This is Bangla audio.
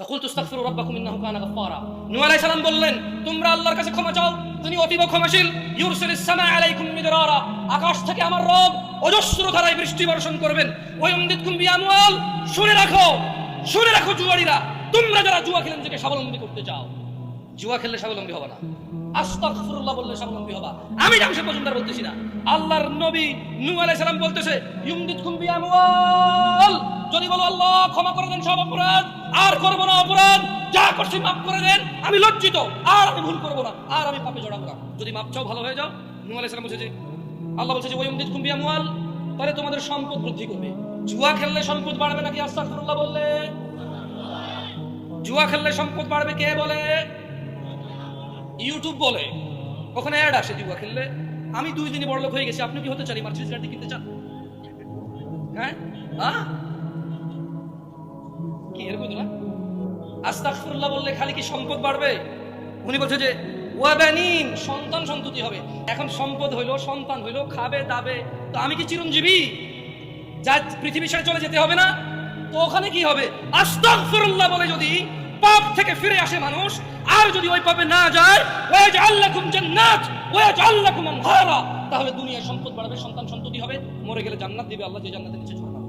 ফাকুলতু আস্তাগফিরু রাব্বাকুম ইন্নাহু কানা গাফফারা। নূহ আলাইহিস সালাম বললেন, তোমরা আল্লাহর কাছে ক্ষমা চাও, তিনি অতীব ক্ষমাশীল। ইউরসিলিস সামা আলাইকুম মিদরারা, আকাশ থেকে আমার রব অজস্র ধারায় বৃষ্টি বর্ষণ করবেন। ওয়ায়ুমদিদকুম বিআমওয়াল, শুনে রাখো জুয়ারিরা, তোমরা যারা জুয়া খেলে নিজেকে স্বাবলম্বী করতে চাও, জুয়া খেললে স্বাবলম্বী হবে না, আস্তাগফিরুল্লাহ বললে স্বাবলম্বী হবা। আমি জামশেদ মজুমদার বলতেছি না, আল্লাহর নবী নূহ আলাইহিস সালাম বলতেছে, ইউমদিদকুম বিআমওয়াল, যদি বলো আল্লাহ ক্ষমা করে দেন সব অপরাধ, আর করব না অপরাধ, যা করছি মাফ করে দেন, আমি লজ্জিত, আর আমি ভুল করব না, আর আমি পাপে জড়াবো না, যদি মাপ চাও ভালো হয়ে যাও। নূহ আলাইহিস সালাম বলছে যে, আল্লাহ বলছে যে ওয়ায়ুমদিদকুম বিআমওয়াল, তাহলে তোমাদের সম্পদ বৃদ্ধি করবে। জুয়া খেললে সম্পদ বাড়বে নাকি আস্তাগফিরুল্লাহ বললে? জুয়া খেললে সম্পদ বাড়বে কে বলে? ইউটিউব বলে। ওখানে অ্যাড আসে জুয়া খেললে, আমি 2 দিনে বড়লোক হয়ে গেছি, আপনি কি হতে চান? মার্সিডিজ গাড়ি কিনতে চান? হ্যাঁ, কি এরকম না? আস্তাগফিরুল্লাহ বললে খালি কি সম্পদ বাড়বে? উনি বলছে যে ওয়াবানিন, সন্তান সন্ততি হবে। এখন সম্পদ হইলো, সন্তান হইলো, খাবে দাবে, তো আমি কি চিরঞ্জীবী? যা পৃথিবী ছেড়ে চলে যেতে হবে না? তো ওখানে কি হবে? আস্তাগফিরুল্লাহ বলে যদি পাপ থেকে ফিরে আসে মানুষ, আর যদি ওই পাপে না যায়, ওয়াজআল লাকুম জান্নাত ওয়াজআল লাকুম আনহারা, তাহলে দুনিয়ায় সম্পদ বাড়বে, সন্তান সন্ততি হবে, মরে গেলে জান্নাত দিবে আল্লাহ, যে জান্নাতের নিচে ঝর্ণা।